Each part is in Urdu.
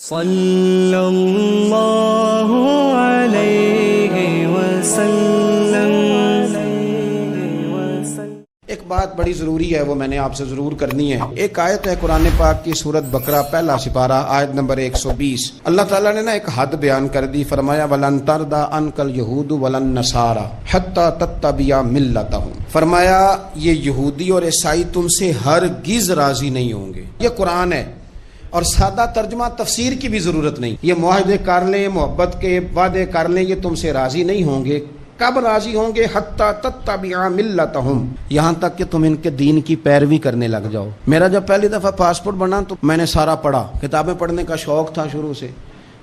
صلی اللہ علیہ وسلم۔ ایک بات بڑی ضروری ہے، وہ میں نے آپ سے ضرور کرنی ہے۔ ایک آیت ہے قرآن پاک کی سورت بقرہ پہلا سپارہ آیت نمبر 120۔ اللہ تعالیٰ نے ایک حد بیان کر دی، فرمایا وَلَن تَرْضَىٰ عَنْكَ الْيَهُودُ وَلَا النَّصَارَىٰ حَتَّىٰ تَتَّبِعَ مِلَّتَهُمْ۔ فرمایا یہ یہودی اور عیسائی تم سے ہرگز راضی نہیں ہوں گے۔ یہ قرآن ہے اور سادہ ترجمہ تفسیر کی بھی ضرورت نہیں۔ یہ معاہدے کر لیں، محبت کے وعدے کر لیں، یہ تم سے راضی نہیں ہوں گے۔ کب راضی ہوں گے؟ حتی تتبع ملتہم، یہاں تک کہ تم ان کے دین کی پیروی کرنے لگ جاؤ۔ میرا جب پہلی دفعہ پاسپورٹ بنا تو میں نے سارا پڑھا، کتابیں پڑھنے کا شوق تھا شروع سے۔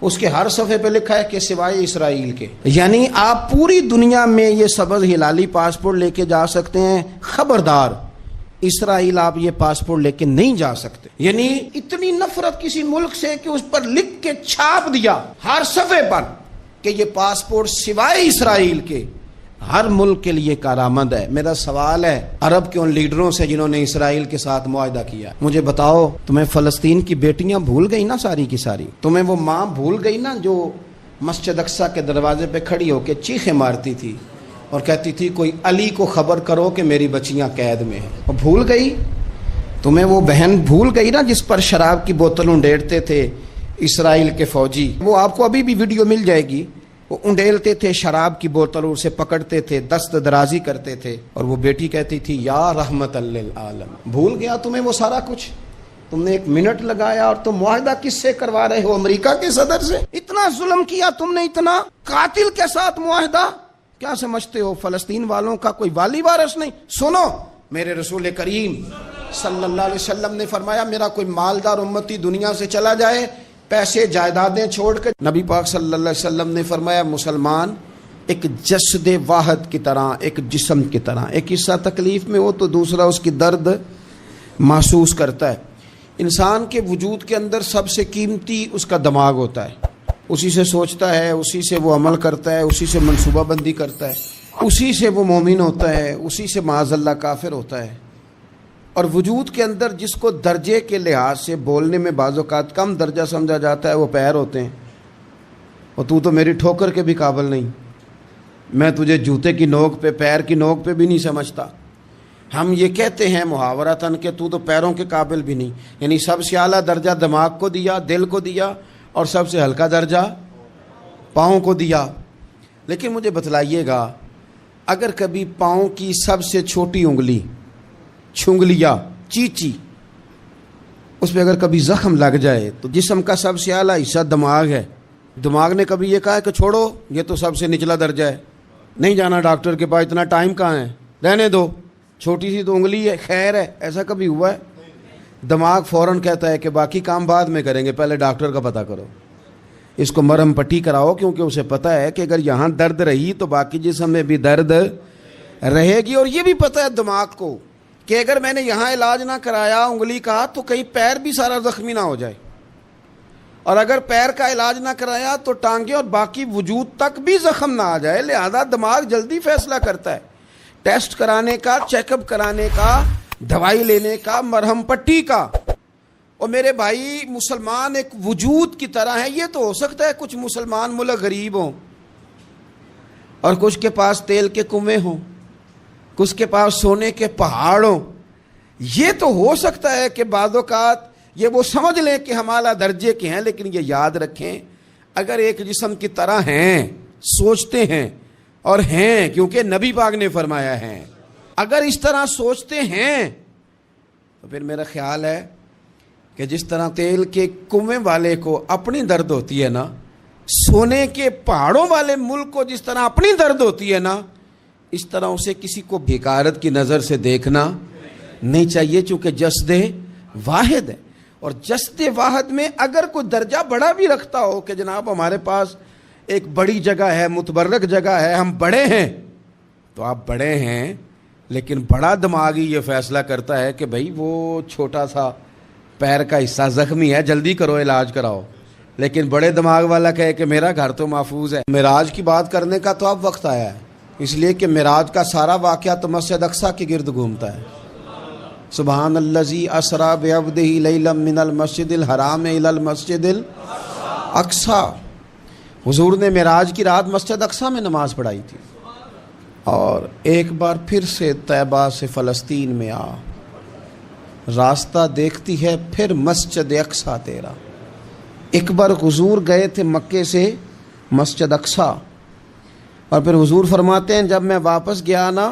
اس کے ہر صفحے پہ لکھا ہے کہ سوائے اسرائیل کے، یعنی آپ پوری دنیا میں یہ سبز ہلالی پاسپورٹ لے کے جا سکتے ہیں، خبردار اسرائیل آپ یہ پاسپورٹ لے کے نہیں جا سکتے۔ یعنی اتنی نفرت کسی ملک سے کہ اس پر لکھ کے چھاپ دیا ہر صفحے پر کہ یہ پاسپورٹ سوائے اسرائیل کے ہر ملک کے لیے کارآمد ہے۔ میرا سوال ہے عرب کے ان لیڈروں سے جنہوں نے اسرائیل کے ساتھ معاہدہ کیا، مجھے بتاؤ تمہیں فلسطین کی بیٹیاں بھول گئی نا ساری کی ساری؟ تمہیں وہ ماں بھول گئی نا جو مسجد اقصیٰ کے دروازے پہ کھڑی ہو کے چیخیں مارتی تھی اور کہتی تھی کوئی علی کو خبر کرو کہ میری بچیاں قید میں ہیں؟ وہ بھول گئی؟ تمہیں وہ بہن بھول گئی نا جس پر شراب کی بوتل انڈیڑتے تھے اسرائیل کے فوجی؟ وہ آپ کو ابھی بھی ویڈیو مل جائے گی۔ وہ انڈیلتے تھے شراب کی بوتل، اسے پکڑتے تھے، دست درازی کرتے تھے، اور وہ بیٹی کہتی تھی یا رحمت للعالم۔ بھول گیا تمہیں وہ سارا کچھ؟ تم نے 1 منٹ لگایا اور تم معاہدہ کس سے کروا رہے ہو؟ امریکہ کے صدر سے؟ اتنا ظلم کیا تم نے، اتنا قاتل کے ساتھ معاہدہ؟ کیا سمجھتے ہو فلسطین والوں کا کوئی والی وارث نہیں؟ سنو، میرے رسول کریم صلی اللہ علیہ وسلم نے فرمایا میرا کوئی مالدار امتی دنیا سے چلا جائے، پیسے جائیدادیں چھوڑ کے، نبی پاک صلی اللہ علیہ وسلم نے فرمایا مسلمان ایک جسد واحد کی طرح، ایک جسم کی طرح، ایک حصہ تکلیف میں ہو تو دوسرا اس کی درد محسوس کرتا ہے۔ انسان کے وجود کے اندر سب سے قیمتی اس کا دماغ ہوتا ہے، اسی سے سوچتا ہے، اسی سے وہ عمل کرتا ہے، اسی سے منصوبہ بندی کرتا ہے، اسی سے وہ مومن ہوتا ہے، اسی سے معاذ اللہ کافر ہوتا ہے۔ اور وجود کے اندر جس کو درجے کے لحاظ سے بولنے میں بعض اوقات کم درجہ سمجھا جاتا ہے وہ پیر ہوتے ہیں۔ اور تو میری ٹھوکر کے بھی قابل نہیں، میں تجھے جوتے کی نوک پہ، پیر کی نوک پہ بھی نہیں سمجھتا۔ ہم یہ کہتے ہیں محاورتاً کہ تو پیروں کے قابل بھی نہیں، یعنی سب سے اعلیٰ درجہ دماغ کو دیا، دل کو دیا، اور سب سے ہلکا درجہ پاؤں کو دیا۔ لیکن مجھے بتلائیے گا اگر کبھی پاؤں کی سب سے چھوٹی انگلی، چھنگلیا، چیچی، اس پہ اگر کبھی زخم لگ جائے تو جسم کا سب سے اعلیٰ حصہ دماغ ہے، دماغ نے کبھی یہ کہا ہے کہ چھوڑو یہ تو سب سے نچلا درجہ ہے، نہیں جانا ڈاکٹر کے پاس، اتنا ٹائم کہاں ہے، رہنے دو، چھوٹی سی تو انگلی ہے، خیر ہے؟ ایسا کبھی ہوا ہے؟ دماغ فوراً کہتا ہے کہ باقی کام بعد میں کریں گے، پہلے ڈاکٹر کا پتہ کرو، اس کو مرہم پٹی کراؤ، کیونکہ اسے پتہ ہے کہ اگر یہاں درد رہی تو باقی جسم میں بھی درد رہے گی۔ اور یہ بھی پتہ ہے دماغ کو کہ اگر میں نے یہاں علاج نہ کرایا انگلی کا تو کہیں پیر بھی سارا زخمی نہ ہو جائے، اور اگر پیر کا علاج نہ کرایا تو ٹانگیں اور باقی وجود تک بھی زخم نہ آ جائے۔ لہذا دماغ جلدی فیصلہ کرتا ہے، ٹیسٹ کرانے کا، چیک اپ کرانے کا، دوائی لینے کا، مرہم پٹی کا۔ اور میرے بھائی مسلمان ایک وجود کی طرح ہے۔ یہ تو ہو سکتا ہے کچھ مسلمان ملک غریب ہوں اور کچھ کے پاس تیل کے کنویں ہوں، کچھ کے پاس سونے کے پہاڑ ہوں، یہ تو ہو سکتا ہے کہ بعض اوقات یہ وہ سمجھ لیں کہ ہم اعلیٰ درجے کے ہیں، لیکن یہ یاد رکھیں اگر ایک جسم کی طرح ہیں، سوچتے ہیں اور ہیں، کیونکہ نبی پاک نے فرمایا ہے، اگر اس طرح سوچتے ہیں تو پھر میرا خیال ہے کہ جس طرح تیل کے کنویں والے کو اپنی درد ہوتی ہے نا، سونے کے پہاڑوں والے ملک کو جس طرح اپنی درد ہوتی ہے نا، اس طرح اسے کسی کو بھیکارت کی نظر سے دیکھنا نہیں چاہیے، چونکہ جسد واحد ہے۔ اور جسد واحد میں اگر کوئی درجہ بڑا بھی رکھتا ہو کہ جناب ہمارے پاس ایک بڑی جگہ ہے، متبرک جگہ ہے، ہم بڑے ہیں، تو آپ بڑے ہیں، لیکن بڑا دماغی یہ فیصلہ کرتا ہے کہ بھائی وہ چھوٹا سا پیر کا حصہ زخمی ہے، جلدی کرو علاج کراؤ، لیکن بڑے دماغ والا کہے کہ میرا گھر تو محفوظ ہے۔ معراج کی بات کرنے کا تو اب وقت آیا ہے، اس لیے کہ معراج کا سارا واقعہ تو مسجد اقصیٰ کے گرد گھومتا ہے۔ سبحان الذی اسریٰ بعبدہ لیلا من المسجد الحرام الی المسجد اقصی، حضور نے معراج کی رات مسجد اقصی میں نماز پڑھائی تھی، اور ایک بار پھر سے طیبہ سے فلسطین میں آ، راستہ دیکھتی ہے پھر مسجد اقصی تیرا۔ ایک بار حضور گئے تھے مکے سے مسجد اقصی، اور پھر حضور فرماتے ہیں جب میں واپس گیا نا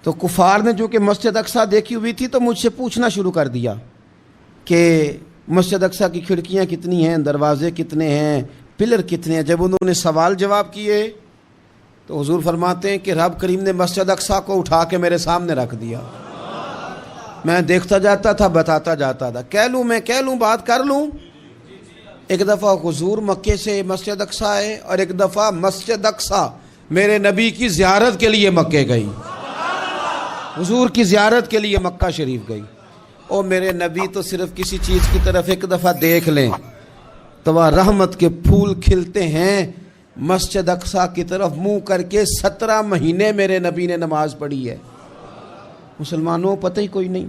تو کفار نے جو کہ مسجد اقصی دیکھی ہوئی تھی تو مجھ سے پوچھنا شروع کر دیا کہ مسجد اقصی کی کھڑکیاں کتنی ہیں، دروازے کتنے ہیں، پلر کتنے ہیں۔ جب انہوں نے سوال جواب کیے تو حضور فرماتے ہیں کہ رب کریم نے مسجد اقصی کو اٹھا کے میرے سامنے رکھ دیا، میں دیکھتا جاتا تھا، بتاتا جاتا تھا، کہہ لوں بات کر لوں۔ ایک دفعہ حضور مکے سے مسجد اقصی آئے، اور ایک دفعہ مسجد اقصی میرے نبی کی زیارت کے لیے مکے گئی، حضور کی زیارت کے لیے مکہ شریف گئی۔ اور میرے نبی تو صرف کسی چیز کی طرف ایک دفعہ دیکھ لیں تو وہ رحمت کے پھول کھلتے ہیں۔ مسجد اقصی کی طرف منہ کر کے 17 مہینے میرے نبی نے نماز پڑھی ہے۔ مسلمانوں پتہ ہی کوئی نہیں،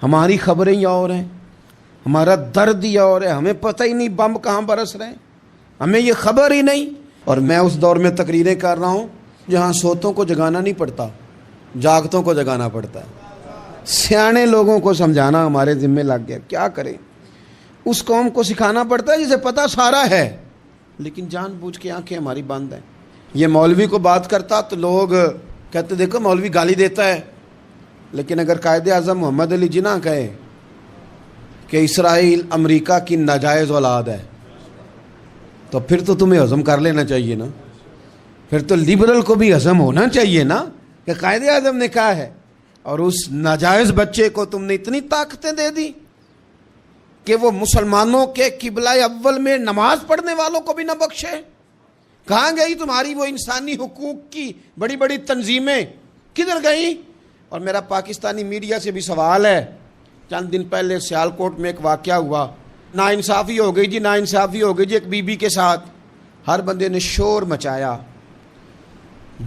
ہماری خبریں ہی اور ہیں، ہمارا درد ہی اور ہے، ہمیں پتہ ہی نہیں بم کہاں برس رہے ہیں، ہمیں یہ خبر ہی نہیں۔ اور میں اس دور میں تقریریں کر رہا ہوں جہاں سوتوں کو جگانا نہیں پڑتا، جاگتوں کو جگانا پڑتا ہے۔ سیانے لوگوں کو سمجھانا ہمارے ذمہ لگ گیا، کیا کریں؟ اس قوم کو سکھانا پڑتا ہے جسے پتہ سارا ہے، لیکن جان بوجھ کے آنکھیں ہماری بند ہیں۔ یہ مولوی کو بات کرتا تو لوگ کہتے دیکھو مولوی گالی دیتا ہے، لیکن اگر قائد اعظم محمد علی جناح کہے کہ اسرائیل امریکہ کی ناجائز اولاد ہے تو پھر تو تمہیں ہضم کر لینا چاہیے نا، پھر تو لبرل کو بھی ہضم ہونا چاہیے نا کہ قائد اعظم نے کہا ہے، اور اس ناجائز بچے کو تم نے اتنی طاقتیں دے دی کہ وہ مسلمانوں کے قبلہ اول میں نماز پڑھنے والوں کو بھی نہ بخشے۔ کہاں گئی تمہاری وہ انسانی حقوق کی بڑی بڑی تنظیمیں، کدھر گئی؟ اور میرا پاکستانی میڈیا سے بھی سوال ہے، چند دن پہلے سیالکوٹ میں ایک واقعہ ہوا، ناانصافی ہو گئی جی، ناانصافی ہو گئی جی ایک بی بی کے ساتھ، ہر بندے نے شور مچایا،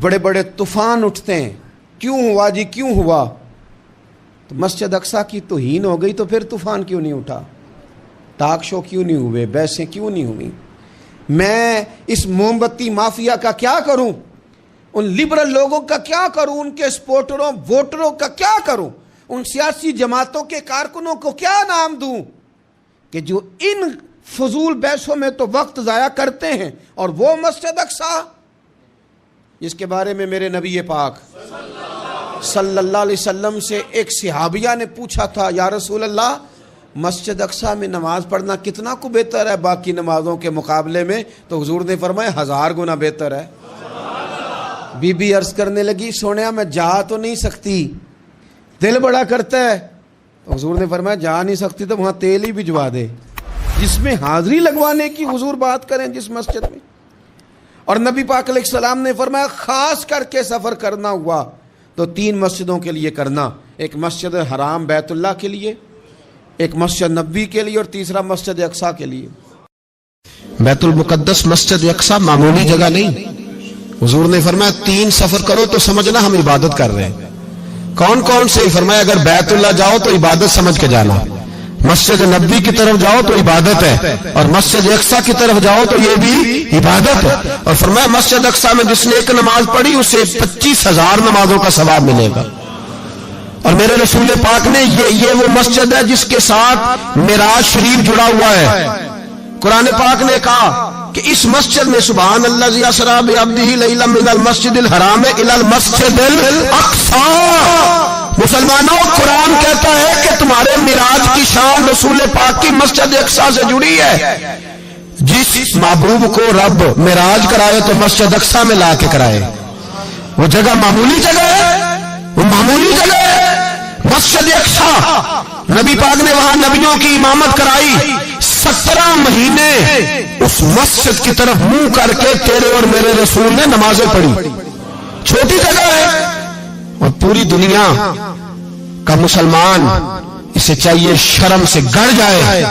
بڑے بڑے طوفان اٹھتے ہیں، کیوں ہوا جی کیوں ہوا؟ تو مسجد اقصی کی توہین ہو گئی تو پھر طوفان کیوں نہیں اٹھا؟ ٹاک شو کیوں نہیں ہوئے؟ بحثیں کیوں نہیں ہوئی؟ میں اس موم بتی مافیا کا کیا کروں؟ ان لبرل لوگوں کا کیا کروں؟ ان کے سپورٹروں ووٹروں کا کیا کروں؟ ان سیاسی جماعتوں کے کارکنوں کو کیا نام دوں کہ جو ان فضول بحثوں میں تو وقت ضائع کرتے ہیں، اور وہ مسجد اقصی جس کے بارے میں میرے نبی پاک صلی اللہ علیہ وسلم سے ایک صحابیہ نے پوچھا تھا، یا رسول اللہ مسجد اقصی میں نماز پڑھنا کتنا کو بہتر ہے باقی نمازوں کے مقابلے میں؟ تو حضور نے فرمایا 1000 گنا بہتر ہے۔ بی بی عرض کرنے لگی سونیا میں جا تو نہیں سکتی، دل بڑا کرتا ہے۔ تو حضور نے فرمایا جا نہیں سکتی تو وہاں تیل ہی بھجوا دے، جس میں حاضری لگوانے کی حضور بات کریں جس مسجد میں۔ اور نبی پاک علیہ السلام نے فرمایا خاص کر کے سفر کرنا ہوا تو 3 مسجدوں کے لیے کرنا، ایک مسجد حرام بیت اللہ کے لیے، ایک مسجد نبوی کے لیے، اور تیسرا مسجد اقصی کے لیے۔ بیت المقدس مسجد اقصی معمولی جگہ نہیں، حضور نے فرمایا 3 سفر کرو تو سمجھنا ہم عبادت کر رہے ہیں۔ کون کون سے؟ فرمایا اگر بیت اللہ جاؤ تو عبادت سمجھ کے جانا، مسجد نبوی کی طرف جاؤ تو عبادت ہے، اور مسجد اقصی کی طرف جاؤ تو یہ بھی عبادت ہے۔ اور فرمایا مسجد اقصی میں جس نے ایک نماز پڑھی اسے 25,000 نمازوں کا ثواب ملے گا۔ اور میرے رسول پاک نے یہ وہ مسجد ہے جس کے ساتھ معراج شریف جڑا ہوا ہے۔ قرآن پاک نے کہا کہ اس مسجد میں سبحان اللہ اسریٰ بعبدہ لیلا من المسجد الحرام الی المسجد الاقصی۔ مسلمانوں قرآن کہتا ہے کہ تمہارے معراج کی شان رسول پاک کی مسجد اقصی سے جڑی ہے۔ جس محبوب کو رب معراج کرائے تو مسجد اقصی میں لا کے کرائے۔ وہ جگہ معمولی جگہ ہے، وہ معمولی جگہ ہے مسجد اقصی۔ نبی پاک نے وہاں نبیوں کی امامت کرائی، 17 مہینے اس مسجد کی طرف منہ کر کے تیرے اور میرے رسول نے نمازیں پڑھی۔ چھوٹی جگہ ہے، اور پوری دنیا کا مسلمان اسے چاہیے شرم سے گڑ جائے۔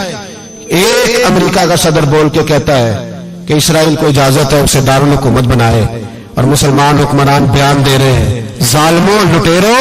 ایک امریکہ کا صدر بول کے کہتا ہے کہ اسرائیل کو اجازت ہے اسے دارالحکومت بنائے، اور مسلمان حکمران بیان دے رہے ہیں ظالموں لٹیروں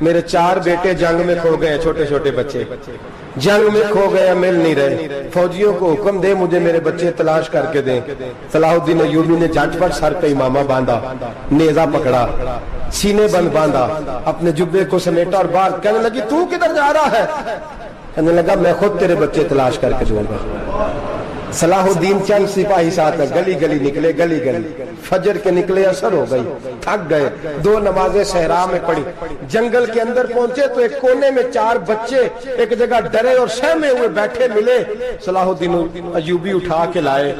میرے 4 بیٹے جنگ میں کھو گئے, چھوٹے چھوٹے بچے جنگ میں کھو گئے, مل نہیں رہے. فوجیوں کو حکم دے مجھے میرے بچے تلاش کر کے دیں. صلاح الدین ایوبی نے جھٹ پٹ سر پہ امامہ باندھا, نیزہ پکڑا, سینے بند باندھا, اپنے جبے کو سمیٹا اور باہر کہنے لگی تو کدھر جا رہا ہے؟ کہنے لگا میں خود تیرے بچے تلاش کر کے دوں گا. صلاح الدین چند سپاہی ساتھ گلی گلی نکلے, گلی گلی فجر کے نکلے, اثر ہو گئی, تھک گئے, 2 نمازیں صحرا میں پڑھی. جنگل کے اندر پہنچے تو ایک کونے میں 4 بچے ایک جگہ ڈرے اور سہمے ہوئے بیٹھے ملے. صلاح الدین ایوبی اٹھا کے لائے,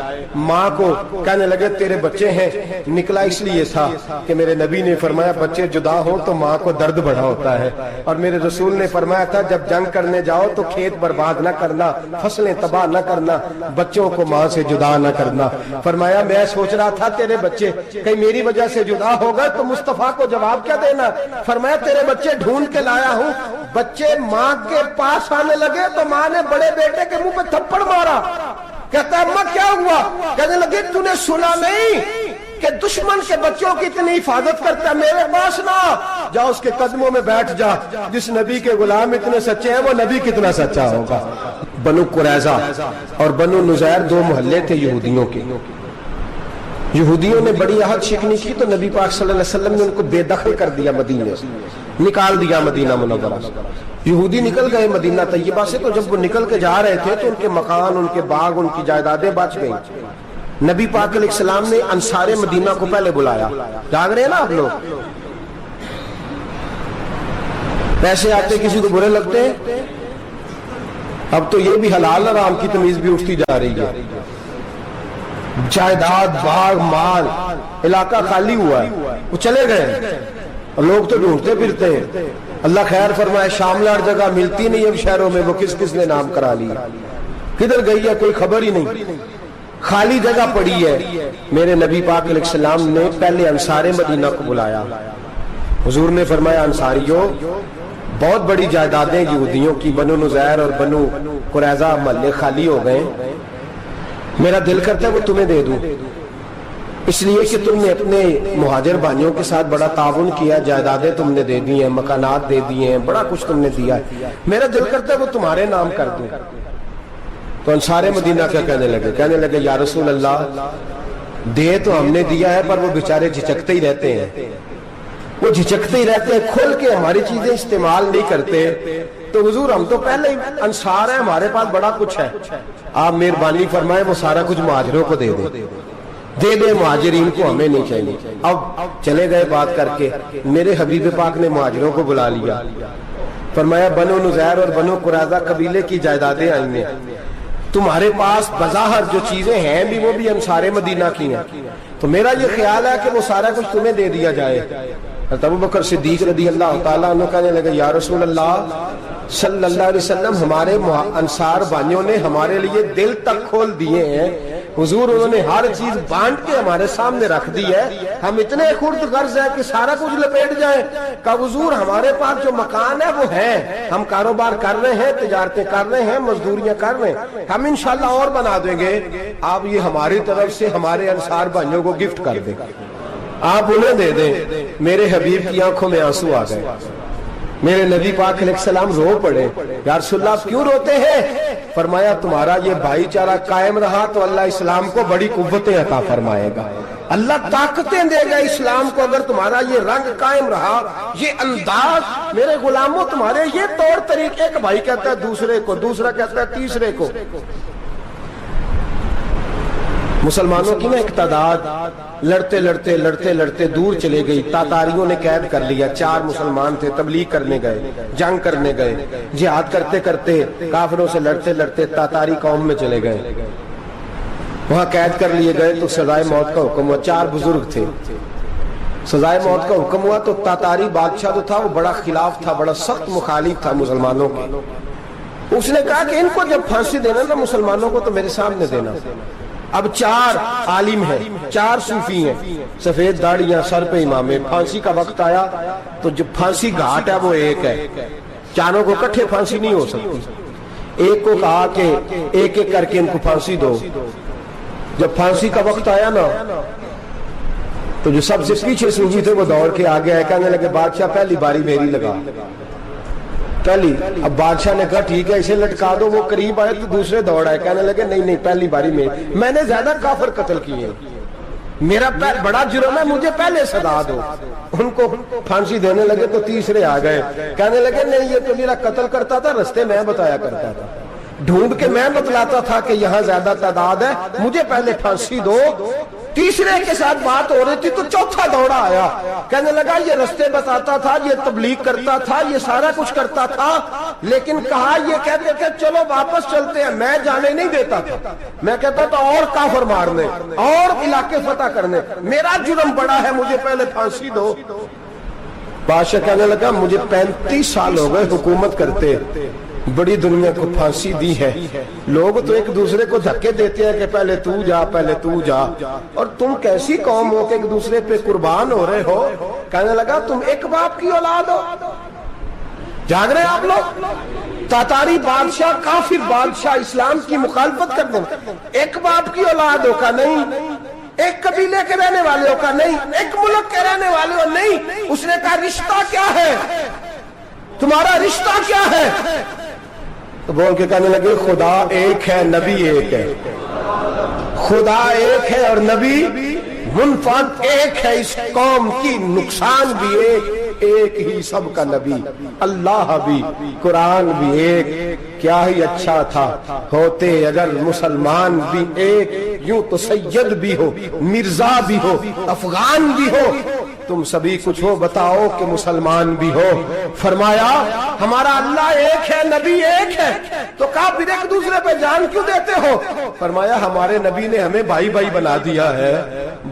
ماں کو کہنے لگے تیرے بچے ہیں. نکلا اس لیے تھا کہ میرے نبی نے فرمایا بچے جدا ہوں تو ماں کو درد بڑا ہوتا ہے, اور میرے رسول نے فرمایا تھا جب جنگ کرنے جاؤ تو کھیت برباد نہ کرنا, فصلیں تباہ نہ کرنا, بچوں کو ماں سے جدا نہ کرنا. فرمایا میں سوچ رہا تھا تیرے بچے کہیں میری وجہ سے جدا ہو گئے تو مصطفیٰ کو جواب کیا دینا. فرمایا تیرے بچے ڈھونڈ کے لایا ہوں. بچے ماں کے پاس آنے لگے تو ماں نے بڑے بیٹے کے منہ پہ تھپڑ مارا. کہتا اماں کیا ہوا؟ کہنے لگے تو نے سنا نہیں کہ دشمن کے بچوں کی اتنی حفاظت کرتا ہے, میرے پاس نہ جا, اس کے قدموں میں بیٹھ جا. جس نبی کے غلام اتنے سچے ہیں وہ نبی کتنا سچا ہوگا. بنو قریظہ اور بنو نذیر 2 محلے تھے یہودیوں کے. یہودیوں نے بڑی عہد شکنی کی تو نبی پاک صلی اللہ علیہ وسلم نے ان کو بے دخل کر دیا, مدینے سے نکال دیا, مدینہ منورہ سے. یہودی نکل گئے مدینہ طیبہ سے, تو جب وہ نکل کے جا رہے تھے تو ان کے مکان, ان کے باغ, ان کی جائیدادیں بچ گئیں. نبی پاک علیہ السلام نے انصار مدینہ کو پہلے بلایا. جاگ رہے ہیں نا آپ لوگ؟ پیسے آتے کسی کو برے لگتے ہیں, اب تو یہ بھی حلال حرام کی تمیز بھی اٹھتی جا رہی ہے. جائیداد, باغ, مال, علاقہ خالی ہوا ہے, وہ چلے گئے, لوگ تو ڈھونڈتے پھرتے ہیں. اللہ خیر فرمائے, شاملار جگہ ملتی نہیں اب شہروں میں, وہ کس کس نے نام کرا لیا, کدھر گئی ہے کوئی خبر ہی نہیں, خالی جگہ پڑی ہے. میرے نبی پاک علیہ السلام نے پہلے انصار مدینہ کو بلایا. حضور نے فرمایا انصاریوں بہت بڑی جائیدادیں یہودیوں کی, بنو نذیر اور بنو قریظہ محلے خالی ہو گئے, میرا دل کرتا ہے وہ تمہیں دے دوں, اس لیے کہ تم نے اپنے مہاجر بھائیوں کے ساتھ بڑا تعاون کیا, جائیدادیں تم نے دے دی ہیں, مکانات دے دیے ہیں, بڑا کچھ تم نے دیا ہے, میرا دل کرتا ہے وہ تمہارے نام کر دوں. تو انصار مدینہ کیا کہنے لگے یا رسول اللہ دے تو ہم نے دیا ہے پر وہ بیچارے جھچکتے ہی رہتے ہیں, وہ جھچکتے ہی رہتے ہیں, کھول کے ہماری چیزیں استعمال نہیں کرتے. تو حضور ہم تو پہلے ہی انصار ہیں, ہمارے پاس بڑا کچھ ہے, آپ مہربانی فرمائیں وہ سارا کچھ مہاجروں کو دے دے, مہاجرین کو ہمیں نہیں چاہیے. اب چلے گئے بات کر کے, میرے حبیب پاک نے مہاجروں کو بلا لیا. فرمایا بنو نذیر اور بنو قریظہ قبیلے کی جائیدادیں آئی ہیں, تمہارے پاس بظاہر جو چیزیں ہیں بھی وہ بھی انصار مدینہ کی ہیں, تو میرا یہ خیال ہے کہ وہ سارا کچھ تمہیں دے دیا جائے. ابو بکر صدیق رضی اللہ تعالیٰ عنہ کہنے لگے یا رسول اللہ صلی اللہ علیہ وسلم ہمارے انصار بھائیوں نے ہمارے لیے دل تک کھول دیے ہیں, حضور انہوں نے ہر چیز بانٹ کے ہمارے سامنے رکھ دی ہے, ہم اتنے خرد غرض ہیں کہ سارا کچھ لپیٹ جائیں. کہ حضور ہمارے پاس جو مکان ہے وہ ہے, ہم کاروبار کر رہے ہیں, تجارتیں کر رہے ہیں, مزدوریاں کر رہے ہیں, ہم انشاءاللہ اور بنا دیں گے, آپ یہ ہماری طرف سے ہمارے انصار بھائیوں کو گفٹ کر دیں, آپ انہیں دے دیں. میرے حبیب کی آنکھوں میں آنسو آ گئے, میرے نبی پاک علیہ السلام رو پڑے. یا رسول اللہ کیوں روتے ہیں؟ فرمایا تمہارا یہ بھائی چارہ قائم رہا تو اللہ اسلام کو بڑی قوتیں عطا فرمائے گا, اللہ طاقتیں دے گا اسلام کو, اگر تمہارا یہ رنگ قائم رہا, یہ انداز. میرے غلاموں تمہارے یہ طور طریقے, ایک بھائی کہتا ہے دوسرے کو, دوسرا کہتا ہے تیسرے کو. مسلمانوں کی نا ایک تعداد لڑتے لڑتے لڑتے لڑتے دور چلے گئی. تاتاریوں نے قید کر لیا, 4 مسلمان تھے, تبلیغ کرنے گئے, جنگ کرنے گئے, جہاد کرتے کرتے کافروں سے لڑتے لڑتے تاتاری قوم میں چلے گئے, وہاں قید کر لیے گئے. تو سزائے موت کا حکم ہوا, 4 بزرگ تھے, سزائے موت کا حکم ہوا. تو تاتاری بادشاہ جو تھا وہ بڑا خلاف تھا, بڑا سخت مخالف تھا مسلمانوں کے. اس نے کہا کہ ان کو جب پھانسی دینا نا مسلمانوں کو تو میرے سامنے دینا. اب 4 عالم ہیں, 4 صوفی ہیں, سفید داڑیاں, سر پہ امامے. پھانسی کا وقت آیا تو جو پھانسی گھاٹ ہے وہ ایک ہے, چاروں کو کٹھے پھانسی نہیں ہو سکتی. ایک کو کہا کہ ایک ایک کر کے ان کو پھانسی دو. جب پھانسی کا وقت آیا نا تو جو سب سے پیچھے صوفی تھے وہ دوڑ کے آگے آئے, کہنے لگے بادشاہ پہلی باری میری لگا پہلی. اب بادشاہ نے کہا ٹھیک ہے اسے لٹکا دو. وہ قریب آئے تو دوسرے دوڑ آئے, کہنے لگے نہیں نہیں پہلی باری میں نے زیادہ کافر قتل کیے, میرا بڑا جرم ہے, مجھے پہلے سزا دو. ان کو پھانسی دینے لگے تو تیسرے آ گئے, کہنے لگے نہیں یہ تو میرا قتل کرتا تھا, رستے میں بتایا کرتا تھا, ڈھونڈ کے میں بتلاتا تھا کہ یہاں زیادہ تعداد ہے, مجھے پہلے پھانسی دو. تیسرے کے ساتھ بات ہو رہی تھی تو چوتھا دوڑا آیا, کہنے لگا یہ رستے بتاتا تھا, یہ تبلیغ کرتا تھا, یہ سارا کچھ کرتا تھا, لیکن کہا یہ کہتے کہ چلو واپس چلتے ہیں. میں جانے نہیں دیتا تھا, میں کہتا تھا اور کافر مارنے اور علاقے فتح کرنے, میرا جرم بڑا ہے, مجھے پہلے پھانسی دو. بادشاہ کہنے لگا مجھے 35 سال ہو گئے حکومت کرتے, بڑی دنیا کو پھانسی دی ہے, لوگ تو ایک دوسرے کو دھکے دیتے ہیں کہ پہلے تو جا پہلے تو جا, اور تم کیسی قوم ہو کہ ایک دوسرے پہ قربان ہو رہے ہو. کہنے لگا تم ایک باپ کی اولاد ہو. جاگ رہے آپ لوگ, تاتاری بادشاہ کافر بادشاہ اسلام کی مخالفت کر دیں, ایک باپ کی اولاد ہو کا نہیں, ایک قبیلے کے رہنے والے ہو کا نہیں, ایک ملک کے رہنے والے ہو نہیں. اس نے کہا رشتہ کیا ہے تمہارا, رشتہ کیا ہے؟ تو بول کے کہنے لگے خدا ایک ہے نبی ایک ہے, خدا ایک ہے اور نبی منفرد ایک ہے, اس قوم کی نقصان بھی ایک ہی سب کا نبی, اللہ بھی قرآن بھی ایک. کیا ہی اچھا تھا ہوتے اگر مسلمان بھی ایک, یوں تو سید بھی ہو, مرزا بھی ہو, افغان بھی ہو, تم سبھی کچھ ہو بتاؤ کہ مسلمان بھی ہو. فرمایا ہمارا اللہ ایک ہے, نبی ایک ہے. تو کہا پھر ایک دوسرے پہ جان کیوں دیتے ہو؟ فرمایا ہمارے نبی نے ہمیں بھائی بھائی بنا دیا ہے,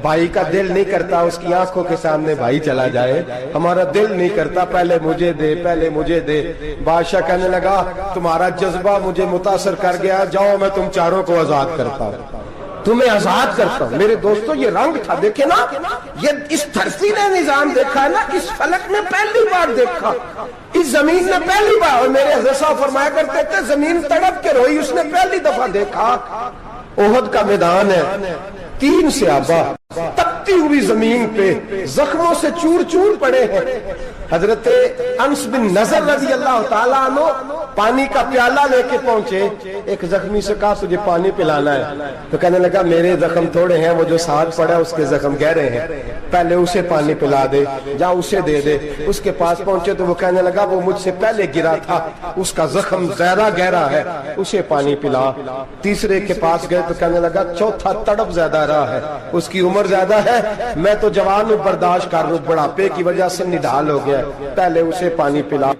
بھائی کا دل نہیں کرتا اس کی آنکھوں کے سامنے بھائی چلا جائے, ہمارا دل نہیں کرتا پہلے مجھے دے پہلے مجھے دے. بادشاہ کہنے لگا تمہارا جذبہ مجھے متاثر کر گیا, جاؤ میں تم چاروں کو آزاد کرتا ہوں, تمہیں آزاد کرتا ہوں. میرے دوستو یہ رنگ تھا, دیکھیں نا, یہ اس دھرتی نے نظام دیکھا ہے نا, اس فلک نے پہلی بار دیکھا, اس زمین نے پہلی بار. اور میرے حضرت صاحب فرمایا کرتے تھے زمین تڑپ کے روئی, اس نے پہلی دفعہ دیکھا. احد کا میدان ہے, 3 صحابہ تپتی ہوئی زمین پہ زخموں سے چور چور پڑے ہیں. حضرت انس بن نضر رضی اللہ تعالیٰ عنہ پانی کا پیالہ لے کے پہنچے, ایک زخمی سے کہا تجھے پانی پلانا ہے, تو کہنے لگا میرے زخم تھوڑے ہیں, وہ جو ساتھ پڑا اس کے زخم گہرے ہیں, پہلے اسے پانی پلا دے, جا اسے دے دے. اس کے پاس پہنچے تو وہ کہنے لگا وہ مجھ سے پہلے گرا تھا, اس کا زخم زیادہ گہرا ہے, اسے پانی پلا. تیسرے کے پاس گئے تو کہنے لگا چوتھا تڑپ زیادہ رہا ہے, اس کی عمر زیادہ ہے, میں تو جوان ہوں برداشت کر لوں, بڑھاپے کی وجہ سے نڈھال ہو گیا, پہلے اسے پانی پلا.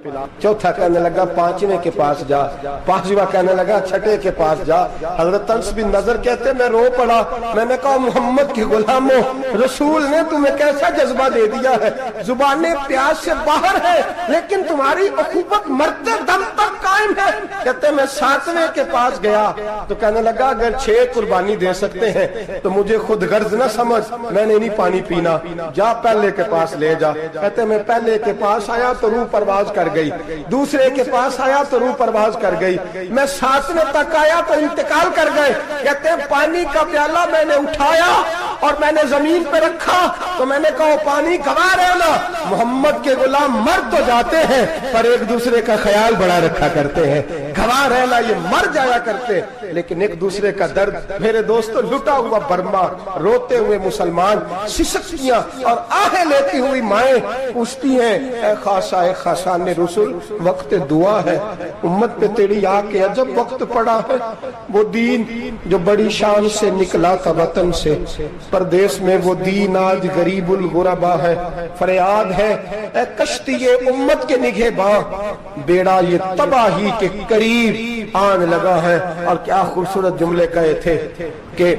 چوتھا کہنے لگا 5ویں کے پاس جا, 5واں کہنے لگا 6ٹھے کے پاس جا. حضرت انس بن نضر کہتے میں رو پڑا, میں نے کہا محمد کے غلاموں, رسول نے تمہیں کیسا جذبہ دے دیا ہے, زبانیں پیاس سے باہر ہے لیکن تمہاری اخوت مرتے دم تک قائم ہے. کہتے میں 7ویں کے پاس گیا تو کہنے لگا اگر 6 قربانی دے سکتے ہیں تو مجھے خود غرض نہ سمجھ, میں نے نہیں پانی پینا, جا پہلے کے پاس لے جا. کہتے میں پہلے کے پاس آیا تو روح پرواز کر گئی, دوسرے کے پاس آیا تو روح پرواز کر گئی, میں 7ویں تک آیا تو انتقال کر گئے. کہتے ہیں پانی کا پیالہ میں نے اٹھایا اور میں نے زمین پہ رکھا تو میں نے کہا پانی گوا رہنا, محمد کے غلام مر تو جاتے ہیں پر ایک دوسرے کا خیال بڑا رکھا کرتے ہیں, گوا رہنا یہ مر جایا کرتے لیکن ایک دوسرے کا درد. میرے دوستو لٹا ہوا برما, روتے ہوئے مسلمان, سسکیاں اور آہیں لیتی ہوئی مائیں پوچھتی ہیں اے خاصا اے خاصان رسول, وقت دعا ہے, امت پہ تیری آ کے عجب وقت پڑا ہے. وہ دین جو بڑی شان سے نکلا تھا وطن سے, پردیس میں وہ دین آج غریب الغربا ہے. فریاد ہے اے کشتی امت کے نگہباں, بیڑا یہ تباہی کے قریب آن لگا ہے. اور کیا خوبصورت جملے کہے تھے کہ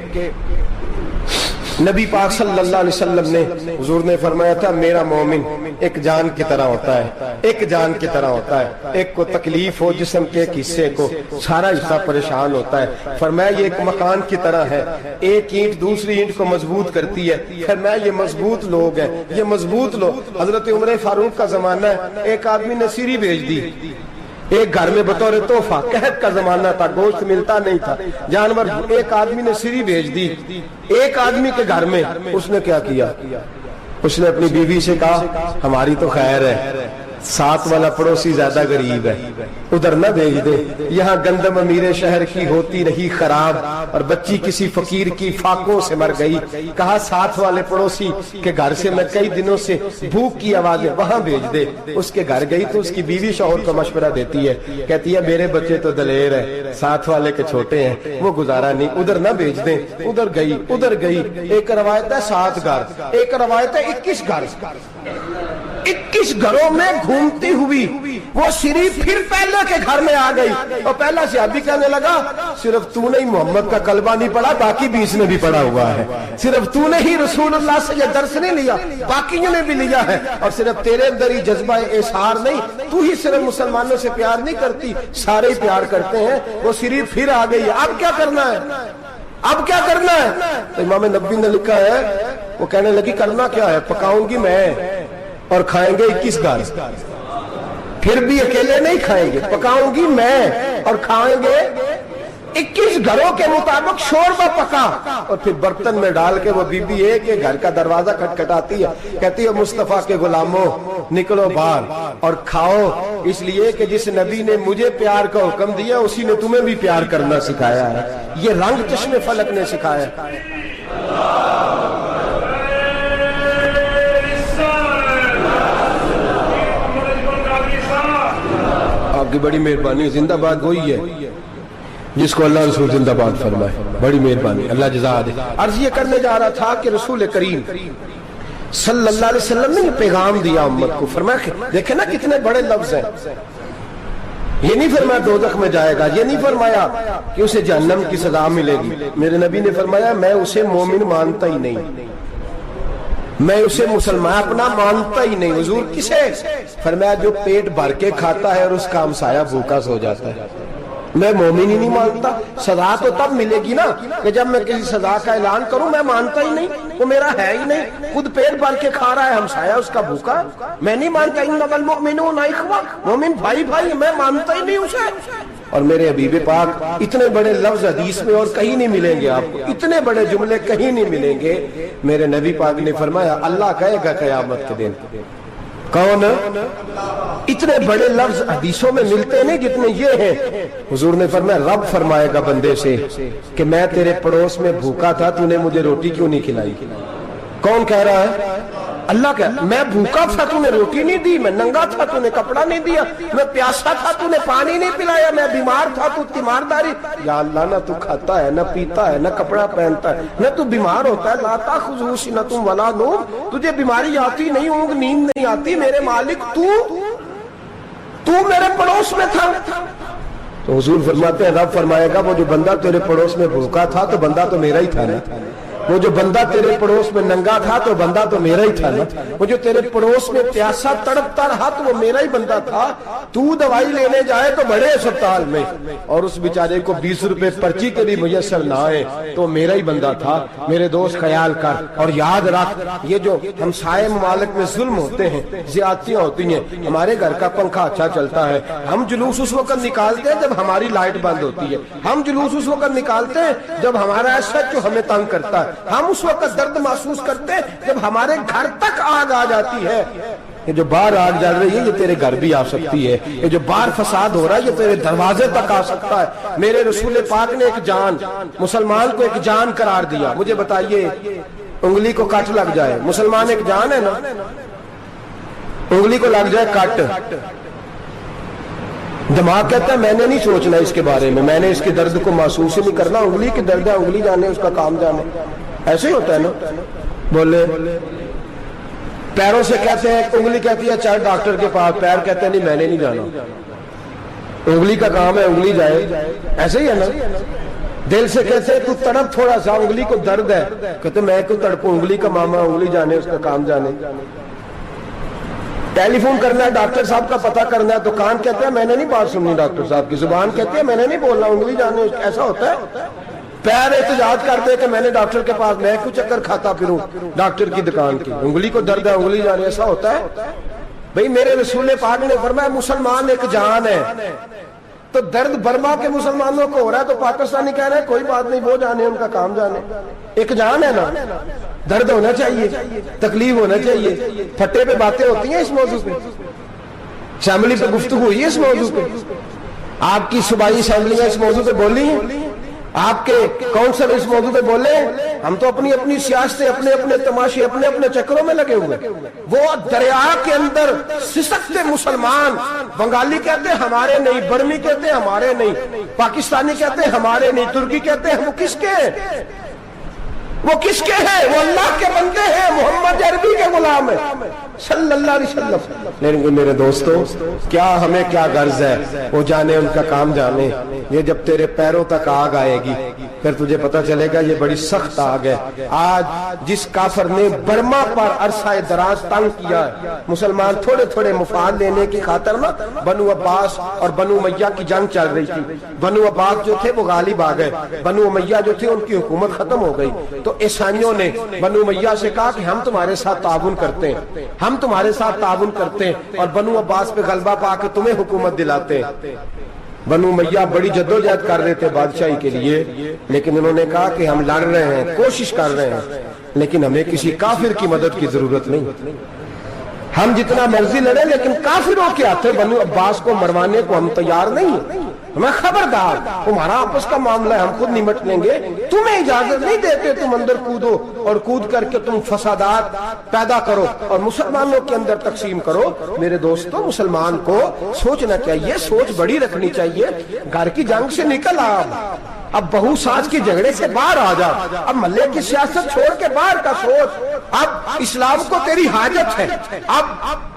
نبی پاک صلی اللہ علیہ وسلم نے, حضور نے فرمایا تھا میرا مومن ایک جان کی طرح ہوتا ہے, ایک جان کی طرح ہوتا ہے. ایک کو تکلیف ہو جسم کے ایک حصے کو, سارا حصہ پریشان ہوتا ہے. فرمایا یہ ایک مکان کی طرح ہے, ایک اینٹ دوسری اینٹ کو مضبوط کرتی ہے. فرمایا یہ مضبوط لوگ ہیں, یہ مضبوط لوگ. حضرت عمر فاروق کا زمانہ ہے, ایک آدمی نے سیری بھیج دی ایک گھر میں بطور تحفہ, قحط کا زمانہ تھا, گوشت ملتا نہیں تھا, جانور. ایک آدمی نے سری بھیج دی ایک آدمی کے گھر میں, اس نے کیا کیا, اس نے اپنی بیوی سے کہا ہماری تو خیر ہے، ساتھ والا پڑوسی زیادہ غریب ہے، ادھر نہ بھیج دے، یہاں گندم امیر شہر کی ہوتی رہی خراب اور بچی کسی فقیر کی فاقوں سے مر گئی، کہا ساتھ والے پڑوسی کے گھر سے میں کئی دنوں سے بھوک کی آوازیں، وہاں بھیج دے۔ اس کے گھر گئی تو اس کی بیوی شوہر کو مشورہ دیتی ہے، کہتی ہے میرے بچے تو دلیر ہیں، ساتھ والے کے چھوٹے ہیں، وہ گزارا نہیں، ادھر نہ بھیج دیں۔ ادھر گئی، ایک روایت ہے 7 گھر، ایک روایت ہے 21 گھر، 21 گھروں میں گھومتی ہوئی وہ شریف پھر پہلے کے گھر میں آ گئی، اور پہلا صحابی کہنے لگا صرف تو نے ہی محمد کا کلمہ نہیں پڑھا، باقی 20 نے بھی پڑھا ہوا ہے، صرف تو نے ہی رسول اللہ سے یہ درس نہیں لیا، باقیوں نے بھی لیا ہے، اور صرف تیرے اندر ہی جذبہ اظہار نہیں، تو ہی صرف مسلمانوں سے پیار نہیں کرتی، سارے ہی پیار کرتے ہیں۔ وہ شریف پھر آ گئی، اب کیا کرنا ہے، اب کیا کرنا ہے؟ تو امام نبوی نے لکھا ہے، وہ کہنے لگی کرنا کیا ہے، پکاؤں گی میں اور کھائیں گے 21 گھر، پھر بھی اکیلے نہیں کھائیں گے، پکاؤں گی میں اور کھائیں گے 21 گھروں کے مطابق شوربہ پکا، اور پھر برتن میں ڈال کے وہ بی بی ایک ایک گھر کا دروازہ کھٹکھٹاتی ہے، کہتی ہے مصطفیٰ کے غلاموں نکلو باہر اور کھاؤ، اس لیے کہ جس نبی نے مجھے پیار کا حکم دیا اسی نے تمہیں بھی پیار کرنا سکھایا ہے، یہ رنگ چشم فلک نے سکھایا ہے۔ آپ کی بڑی مہربانی، زندہ باد وہی ہے جس کو اللہ رسول زندہ باد فرمائے، بڑی مہربانی، اللہ جزا دے۔ عرض یہ کرنے جا رہا تھا کہ رسول کریم صلی اللہ علیہ وسلم نے یہ پیغام دیا امت کو، فرمایا دیکھیں نا کتنے بڑے لفظ ہیں، یہ نہیں فرمایا دوزخ میں جائے گا، یہ نہیں فرمایا کہ اسے جہنم کی سزا ملے گی، میرے نبی نے فرمایا میں اسے مومن مانتا ہی نہیں، میں اسے مسلمان اپنا مانتا ہی نہیں۔ حضور کسے؟ فرمایا جو پیٹ بھر کے کھاتا ہے اور اس کا ہمسایہ بھوکا سو جاتا ہے، میں مومن ہی نہیں مانتا۔ سزا تو تب ملے گی نا کہ جب میں کسی سزا کا اعلان کروں، میں مانتا ہی نہیں، وہ میرا ہے ہی نہیں، خود پیٹ بھر کے کھا رہا ہے، ہمسایہ اس کا بھوکا، میں نہیں مانتا۔ انما المؤمنون اخوہ، مومن بھائی بھائی، میں مانتا ہی نہیں اسے۔ اور میرے حبیب پاک اتنے بڑے لفظ حدیث میں اور کہیں نہیں ملیں گے، آپ کو اتنے بڑے جملے کہیں نہیں ملیں گے۔ میرے نبی پاک نے فرمایا اللہ کہے گا قیامت کے دن، کون؟ اتنے بڑے لفظ حدیثوں میں ملتے نہیں جتنے یہ ہیں۔ حضور نے فرمایا رب فرمائے گا بندے سے کہ میں تیرے پڑوس میں بھوکا تھا، تو نے مجھے روٹی کیوں نہیں کھلائی؟ کون کہہ رہا ہے؟ اللہ کہہ، میں بھوکا تھا تو نے روٹی نہیں دی، میں ننگا تھا تو نے کپڑا نہیں دیا، میں پیاسا تھا تو نے پانی نہیں پلایا، میں بیمار تھا تو تیمارداری۔ یا اللہ نہ تو کھاتا ہے، نہ پیتا ہے، نہ کپڑا پہنتا ہے، نہ تو بیمار ہوتا ہے، لا تاخذہ سنۃ ولا نوم، تجھے بیماری آتی نہیں، اونگ نیند نہیں آتی، میرے مالک تو میرے پڑوس میں تھا۔ تو حضور فرماتے ہیں رب فرمائے گا وہ جو بندہ تیرے پڑوس میں بھوکا تھا تو بندہ تو میرا ہی تھا نا، وہ جو بندہ تیرے پڑوس میں ننگا تھا تو بندہ تو میرا ہی تھا نا، وہ جو تیرے پڑوس میں پیاسا تڑپتا رہا تو وہ میرا ہی بندہ تھا۔ تو دوائی لینے جائے تو بڑے اسپتال میں اور اس بیچارے کو 20 روپے پرچی کے بھی میسر نہ آئے تو میرا ہی بندہ تھا۔ میرے دوست خیال کر اور یاد رکھ، یہ جو ہمسائے ممالک میں ظلم ہوتے ہیں، زیادتیاں ہوتی ہیں، ہمارے گھر کا پنکھا اچھا چلتا ہے، ہم جلوس اس وقت نکالتے ہیں جب ہماری لائٹ بند ہوتی ہے، ہم جلوس اس وقت نکالتے ہیں جب ہمارا ایسا جو ہمیں تنگ کرتا ہے، ہم اس وقت درد محسوس کرتے ہیں جب ہمارے گھر تک آگ آ جاتی ہے۔ یہ جو باہر آگ جل رہی ہے یہ تیرے گھر بھی آ سکتی ہے، یہ جو باہر فساد ہو رہا ہے یہ تیرے دروازے تک آ سکتا ہے۔ میرے رسول پاک نے ایک جان، مسلمان کو ایک جان قرار دیا۔ مجھے بتائیے انگلی کو کٹ لگ جائے، مسلمان ایک جان ہے نا، انگلی کو لگ جائے کٹ، دماغ کہتا ہے میں نے نہیں سوچنا اس کے بارے میں نے اس کے درد کو محسوس ہی نہیں کرنا، انگلی کی درد ہے، انگلی جانے اس کا کام جانے، ایسے ہی ہوتا ہے نا۔ بولے پیروں سے کہتے ہیں، انگلی کہتی ہے چل ڈاکٹر کے پاس، پیر کہتے ہیں نہیں میں نے نہیں جانا، انگلی کا کام ہے انگلی جائے، ایسے ہی ہے نا۔ دل سے کہتے ہیں تو تڑپ تھوڑا سا، انگلی کو درد ہے، کہتے میں کو تڑپوں، انگلی کا ماما، انگلی جانے اس کا کام جانے۔ ٹیلی فون کرنا ہے ڈاکٹر صاحب کا پتہ کرنا ہے تو کان کہتے ہیں میں نے نہیں بات سننی ڈاکٹر صاحب کی، زبان کہتی ہے میں نے نہیں بولنا، انگلی جانے، ایسا ہوتا ہے۔ پیر احتجاج کرتے کہ میں نے ڈاکٹر کے پاس، میں کچھ چکر کھاتا پھروں ڈاکٹر کی دکان کی، انگلی کو درد ہے انگلی جانے، ایسا ہوتا ہے بھئی۔ میرے رسول پاک نے فرمایا مسلمان ایک جان ہے، تو درد برما کے مسلمانوں کو ہو رہا ہے تو پاکستانی کہہ رہے ہیں کوئی بات نہیں، وہ جانے، ان کا کام جانے. ایک جان ہے نا، درد ہونا چاہیے، تکلیف ہونا چاہیے. پھٹے پہ باتیں ہوتی ہیں اس موضوع پہ، اسمبلی پہ گفتگو ہوئی ہے اس موضوع پہ، آپ کی صوبائی اسمبلیاں اس موضوع پہ بولی ہیں، آپ کے کونسل اس موضوع پہ بولے. ہم تو اپنی اپنی سیاستیں، اپنے اپنے تماشے، اپنے اپنے چکروں میں لگے ہوئے. وہ دریا کے اندر سسکتے مسلمان، بنگالی کہتے ہیں ہمارے نہیں، برمی کہتے ہیں ہمارے نہیں، پاکستانی کہتے ہیں ہمارے نہیں، ترکی کہتے ہیں. وہ کس کے ہیں؟ وہ کس کے ہیں؟ وہ اللہ کے بندے ہیں، محمد عربی کے غلام ہیں صلی اللہ علیہ وسلم. لیکن میرے دوستو، کیا ہمیں کیا غرض ہے؟ وہ جانے، ان کا کام جانے. یہ جب تیرے پیروں تک آگ آئے گی پھر تجھے پتا چلے گا یہ بڑی سخت آگ ہے. آج جس کافر نے برما پر عرصہ دراز تنگ کیا ہے، مسلمان تھوڑے تھوڑے مفاد لینے کی خاطر نا، بنو عباس اور بنو امیہ کی جنگ چل رہی تھی. بنو عباس جو تھے وہ غالب آ گئے، بنو امیہ جو تھے ان کی حکومت ختم ہو گئی. تو عیسائیوں نے بنو امیہ سے کہا کہ ہم تمہارے ساتھ تعاون کرتے ہیں، ہم تمہارے ساتھ تعاون کرتے ہیں اور بنو عباس پہ غلبہ پا کے تمہیں حکومت دلاتے ہیں. بنو امیہ بڑی جدوجہد کر رہے تھے بادشاہی کے لیے، لیکن انہوں نے کہا کہ ہم لڑ رہے ہیں، کوشش کر رہے ہیں، لیکن ہمیں کسی کافر کی مدد کی ضرورت نہیں. ہم جتنا مرضی لڑیں لیکن کافروں کے ہاتھوں بنو عباس کو مروانے کو ہم تیار نہیں ہیں. ہمیں خبردار، تمہارا آپس کا معاملہ ہے، ہم خود نمٹ لیں گے، تمہیں اجازت نہیں دیتے تم اندر کودو اور کود کر کے تم فسادات پیدا کرو اور مسلمانوں کے اندر تقسیم کرو. میرے دوستو، مسلمان کو سوچنا چاہیے، سوچ بڑی رکھنی چاہیے. گھر کی جنگ سے نکل آ، اب بہو ساز کے جھگڑے سے باہر آ جا، اب ملے کی سیاست چھوڑ کے باہر کا سوچ. اب اسلام کو تیری حاجت ہے. اب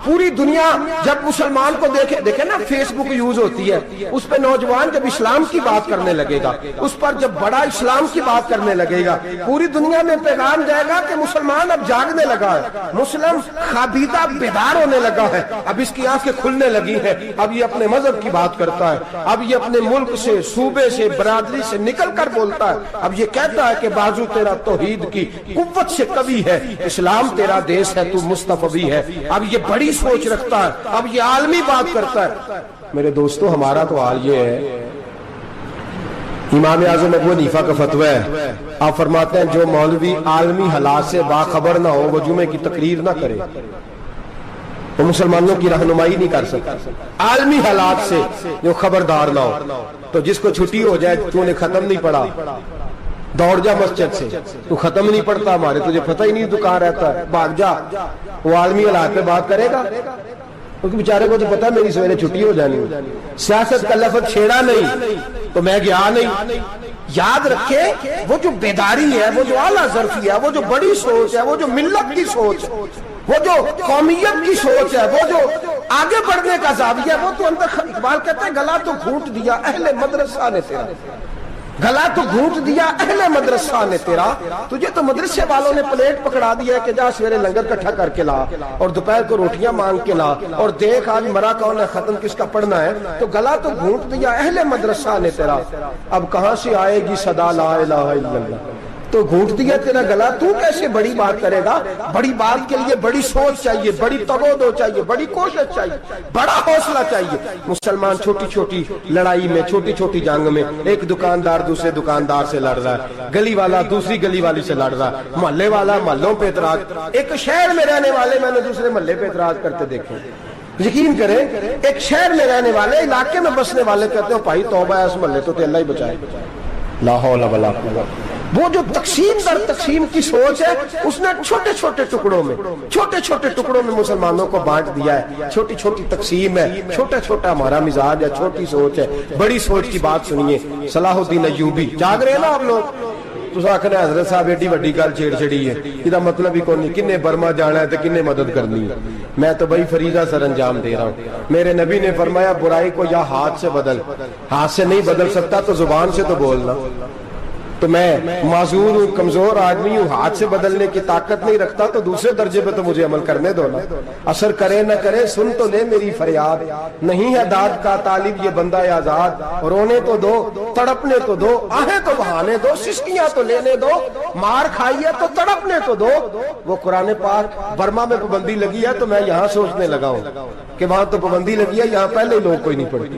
پوری دنیا جب مسلمان کو دیکھے نا، فیس بک یوز ہوتی ہے، اس پہ نوجوان جب اسلام کی بات کرنے لگے گا، اس پر جب بڑا اسلام کی بات کرنے لگے گا، پوری دنیا میں پیغام جائے گا کہ مسلمان اب جاگنے لگا ہے، مسلم خوابیدہ بیدار ہونے لگا ہے، اب اس کی آنکھیں کھلنے لگی ہیں، اب یہ اپنے مذہب کی بات کرتا ہے، اب یہ اپنے ملک سے، صوبے سے، برادری سے نکل کر بولتا ہے. اب یہ کہتا ہے کہ بازو تیرا توحید کی قوت سے کبھی ہے، اسلام تیرا دیس ہے، تو مصطفی ہے. اب یہ بڑی سوچ رکھتا ہے، اب یہ عالمی بات کرتا ہے. میرے دوستو، ہمارا تو حال یہ ہے، امام اعظم ابو حنیفہ کا فتویٰ ہے، آپ فرماتے ہیں جو مولوی عالمی حالات سے باخبر نہ ہو وہ جمعے کی تقریر نہ کرے، وہ مسلمانوں کی رہنمائی نہیں کر سکتا. عالمی حالات سے جو خبردار نہ ہو، تو جس کو چھٹی ہو جائے، تو نے ختم نہیں پڑھا، دوڑ جا مسجد سے، تو ختم نہیں پڑھتا ہمارے، تجھے پتہ ہی نہیں تو کہاں رہتا ہے، بھاگ جا. وہ عالمی حالات پہ بات کرے گا کیونکہ بیچارے کو تو پتہ ہے میری سویرے چھٹی ہو جانی. سیاست کا لفظ چھیڑا نہیں تو میں گیا نہیں. یاد رکھے، وہ جو بیداری ہے، وہ جو اعلیٰ ظرفی ہے، وہ جو بڑی سوچ ہے، وہ جو ملت کی سوچ، وہ جو قومیت کی سوچ ہے، وہ جو آگے بڑھنے کا زاویہ ہے، وہ تو اندر. اقبال کہتے ہیں گلا تو گھونٹ دیا اہل مدرسہ نے تیرا، گلا تو گھونٹ دیا اہل مدرسہ نے تیرا. تجھے تو مدرسے والوں نے پلیٹ پکڑا دیا ہے کہ جا سویرے لنگر کٹھا کر کے لا اور دوپہر کو روٹیاں مانگ کے لا اور دیکھ آج مرا کون ہے، ختم کس کا پڑھنا ہے. تو گلا تو گھونٹ دیا اہل مدرسہ نے تیرا، اب کہاں سے آئے گی صدا لا الہ الا اللہ. تو گھونٹ دیا تیرا گلا، تو کیسے بڑی بات کرے گا؟ بڑی بات کے لیے بڑی سوچ چاہیے، بڑی تگودو چاہیے، بڑی کوشش چاہیے، بڑا حوصلہ چاہیے. مسلمان چھوٹی چھوٹی لڑائی میں، چھوٹی چھوٹی جنگ میں، ایک دکاندار دوسرے دکاندار سے لڑ رہا ہے، گلی والا دوسری گلی والی سے لڑ رہا ہے، محلے والا محلوں پہ اعتراض. ایک شہر میں رہنے والے میں نے دوسرے محلے پہ اعتراض کرتے دیکھے. یقین کریں، ایک شہر میں رہنے والے، علاقے میں بسنے والے کہتے ہیں بھائی توبہ ہے اس محلے تو اللہ ہی بچائے. لا حول ولا قوت. وہ جو تقسیم در تقسیم کی سوچ ہے، اس نے چھوٹے چھوٹے ٹکڑوں میں مسلمانوں کو بانٹ دیا ہے. چھوٹی چھوٹی تقسیم ہے، چھوٹا چھوٹا ہمارا مزاج ہے، چھوٹی سوچ ہے. بڑی سوچ کی بات سنیے. صلاح الدین ایوبی، جاگ رہے ہیں نا آپ لوگ؟ تو آخر حضرت صاحب ایڈی وڈی گل چھیڑ چھڑی ہے، یہ مطلب ہی کون نہیں، کنے برما جانا ہے تو کنے مدد کرنی ہے. میں تو بھائی فریضہ سر انجام دے رہا ہوں. میرے نبی نے فرمایا برائی کو یا ہاتھ سے بدل، ہاتھ سے نہیں بدل سکتا تو زبان سے تو بولنا. تو میں معذور ہوں، کمزور آدمی ہوں، ہاتھ سے بدلنے کی طاقت نہیں رکھتا، تو دوسرے درجے پہ تو مجھے عمل کرنے دو نا. اثر کرے نہ کرے سن تو لے میری فریاد، نہیں ہے داد کا طالب یہ بندہ آزاد. رونے تو دو، تڑپنے تو دو، آہیں تو بہانے دو، سسکیاں تو لینے دو، مار کھائیے تو تڑپنے تو دو. وہ قرآن پاک برما میں پابندی لگی ہے تو میں یہاں سوچنے لگا ہوں کہ وہاں تو پابندی لگی ہے، یہاں پہلے لوگ کوئی نہیں پڑھتی.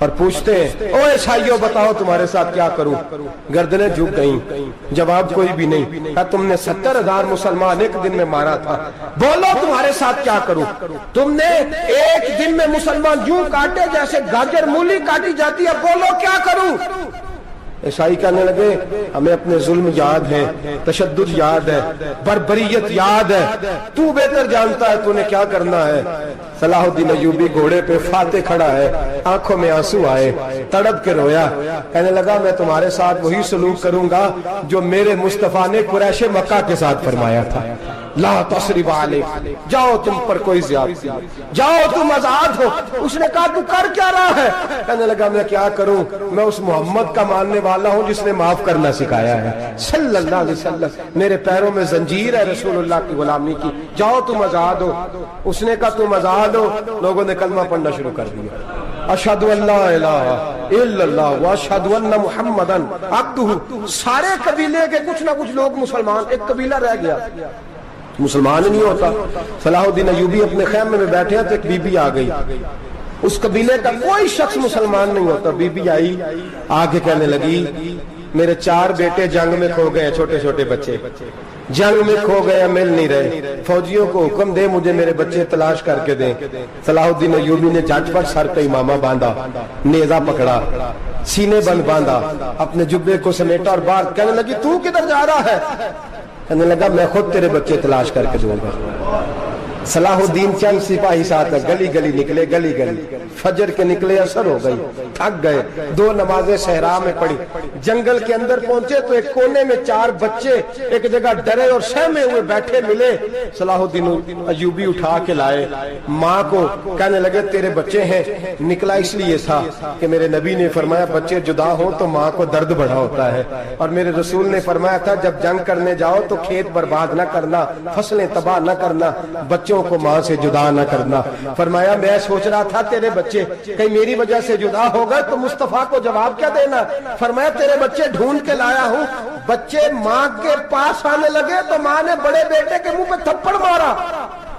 اور پوچھتے ہیں او عیسائیوں بتاؤ تمہارے ساتھ کیا کروں؟ گردنیں جھک گئیں، جواب کوئی بھی نہیں۔ کہا تم نے 70,000 مسلمان ایک دن میں مارا تھا، بولو تمہارے ساتھ کیا کروں؟ تم نے ایک دن میں مسلمان یوں کاٹے جیسے گاجر مولی کاٹی جاتی ہے، بولو کیا کروں؟ عیسائی کہنے لگے ہمیں اپنے ظلم یاد ہے، تشدد یاد ہے، بربریت یاد ہے، تو بہتر جانتا ہے تو نے کیا کرنا ہے۔ صلاح الدین ایوبی گھوڑے پہ فاتح کھڑا ہے، آنکھوں میں آنسو آئے، تڑپ کے رویا، کہنے لگا میں تمہارے ساتھ وہی سلوک کروں گا جو میرے مصطفیٰ نے قریش مکہ کے ساتھ فرمایا تھا، لا تصریب علیک، جاؤ تم پر کوئی زیادتی، جاؤ تم آزاد ہو۔ اس نے کہا تو کر کیا رہا ہے؟ کہنے لگا میں کیا کروں، میں اس محمد کا ماننے والا ہوں جس نے معاف کرنا سکھایا ہے صلی اللہ علیہ وسلم، میرے پیروں میں زنجیر ہے رسول اللہ کی غلامی کی، جاؤ تم آزاد ہو۔ اس نے کہا تم آزاد ہو، لوگوں نے کلمہ پڑھنا شروع کر دیا، اشہد ان لا الہ الا اللہ واشہد ان محمدن عبدہ۔ سارے قبیلے کے کچھ نہ کچھ لوگ مسلمان، ایک قبیلہ رہ گیا مسلمان نہیں ہوتا۔ صلاح الدین ایوبی اپنے خیمے میں بیٹھے ہیں تو ایک بی بی آ گئی، اس قبیلے کا کوئی شخص مسلمان نہیں ہوتا۔ بی بی آئی، آگے کہنے لگی میرے 4 بیٹے جنگ میں کھو گئے، چھوٹے چھوٹے بچے جنگ میں کھو گئے، مل نہیں رہے، فوجیوں کو حکم دے مجھے میرے بچے تلاش کر کے دیں۔ صلاح الدین ایوبی نے جھٹ پٹ سر پہ امامہ باندھا، نیزہ پکڑا، سینے بند باندھا، اپنے جبے کو سمیٹا اور باہر کہنے لگی تو کدھر جا رہا ہے؟ کہنے لگا میں خود تیرے بچے تلاش کر کے دوں گا۔ صلاح الدین چند سپاہی ساتھ گلی گلی نکلے، گلی گلی فجر کے نکلے، اثر ہو گئی، تھک گئے، 2 نمازیں صحرا میں پڑھی، جنگل کے اندر پہنچے تو ایک کونے میں 4 بچے ایک جگہ ڈرے اور سہمے ہوئے بیٹھے ملے۔ صلاح الدین ایوبی اٹھا کے لائے، ماں کو کہنے لگے تیرے بچے ہیں۔ نکلا اس لیے تھا کہ میرے نبی نے فرمایا بچے جدا ہوں تو ماں کو درد بڑا ہوتا ہے، اور میرے رسول نے فرمایا تھا جب جنگ کرنے جاؤ تو کھیت برباد نہ کرنا، فصلیں تباہ نہ کرنا، بچوں کو ماں سے جدا نہ کرنا۔ فرمایا میں سوچ رہا تھا تیرے بچے کہیں میری وجہ سے جدا ہو گئے تو مصطفیٰ کو جواب کیا دینا۔ فرمایا تیرے بچے ڈھونڈ کے لایا ہوں۔ بچے ماں کے پاس آنے لگے تو ماں نے بڑے بیٹے کے منہ پہ تھپڑ مارا۔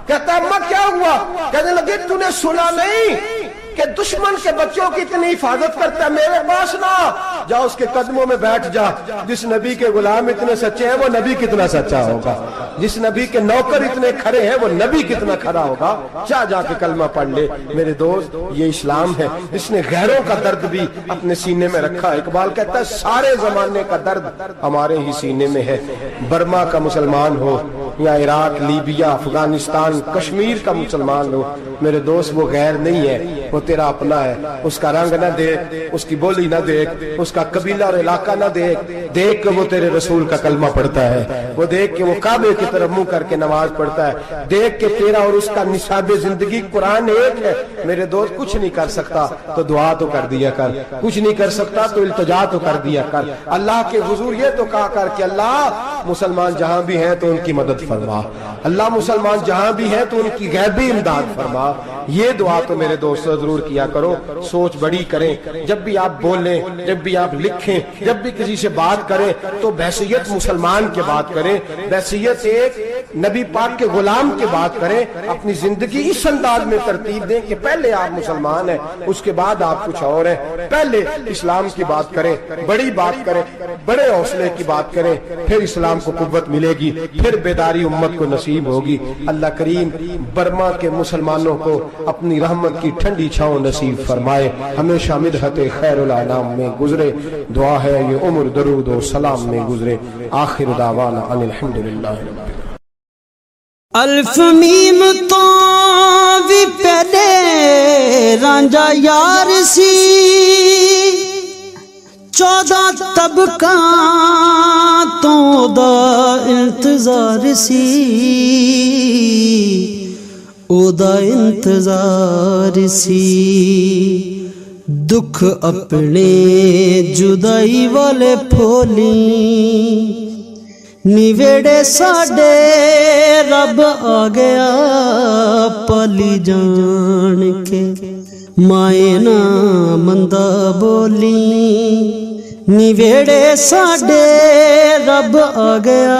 کہتا اماں کیا ہوا؟ کہنے لگے تو نے سنا نہیں کہ دشمن کے بچوں کی اتنی حفاظت کرتا ہے، میرے پاس نہ جا، اس کے قدموں میں بیٹھ جا۔ جس نبی کے غلام اتنے سچے ہیں وہ نبی کتنا سچا ہوگا، جس نبی کے نوکر اتنے کھڑے ہیں وہ نبی کتنا کھڑا ہوگا، جا کے کلمہ پڑھ لے۔ میرے دوست یہ اسلام ہے جس نے غیروں کا درد بھی اپنے سینے میں رکھا۔ اقبال کہتا ہے سارے زمانے کا درد ہمارے ہی سینے میں ہے، برما کا مسلمان ہو یا عراق، لیبیا، افغانستان، کشمیر کا مسلمان ہو، میرے دوست وہ غیر نہیں ہے، وہ تیرا اپنا ہے۔ اس کا رنگ نہ دیکھ، اس کی بولی نہ دیکھ، اس کا قبیلہ اور علاقہ نہ دیکھ، دیکھ کہ وہ تیرے رسول کا کلمہ پڑھتا ہے، وہ دیکھ کہ وہ کعبے کی طرف منہ کر کے نماز پڑھتا ہے، دیکھ کہ تیرا اور اس کا نصاب زندگی قرآن ایک ہے۔ میرے دوست کچھ نہیں کر سکتا تو دعا تو کر دیا کر، کچھ نہیں کر سکتا تو التجا تو کر دیا کر، اللہ کے حضور یہ تو کہا کر کہ اللہ مسلمان جہاں بھی ہیں تو ان کی مدد فرما، اللہ مسلمان جہاں بھی ہیں تو ان کی غیبی امداد فرما۔ یہ دعا تو میرے دوست ضرور کیا کرو، سوچ بڑی کریں، جب بھی آپ بولیں، جب بھی آپ لکھیں، جب بھی کسی سے بات کریں تو بحیثیت مسلمان کے بات کریں، بحیثیت ایک نبی پاک کے غلام کے بات کریں، اپنی زندگی اس انداز میں ترتیب دیں کہ پہلے آپ مسلمان ہیں، اس کے بعد آپ کچھ اور ہیں، پہلے اسلام کی بات کریں، بڑی بات کریں، بڑے حوصلے کی بات کریں، پھر اسلام کو قوت ملے گی، پھر بیداری امت کو نصیب ہوگی۔ اللہ کریم برما کے مسلمانوں کو اپنی رحمت کی ٹھنڈی چھاؤں نصیب فرمائے، ہمیشہ مدحت خیر الانام میں گزرے، دعا ہے یہ عمر درود و سلام میں گزرے۔ آخر دعوانا ان الحمدللہ۔ الف میم تو بھی پہلے رانجا یار سی، 14 طبقہ تو دا انتظار سی، او دا انتظار سی، دکھ اپنے جدائی والے پھولی، نویڑے ساڈے رب آ گیا پالی جان کے، مائیں نہ مندہ بولی، نویڑے ساڈے رب آ گیا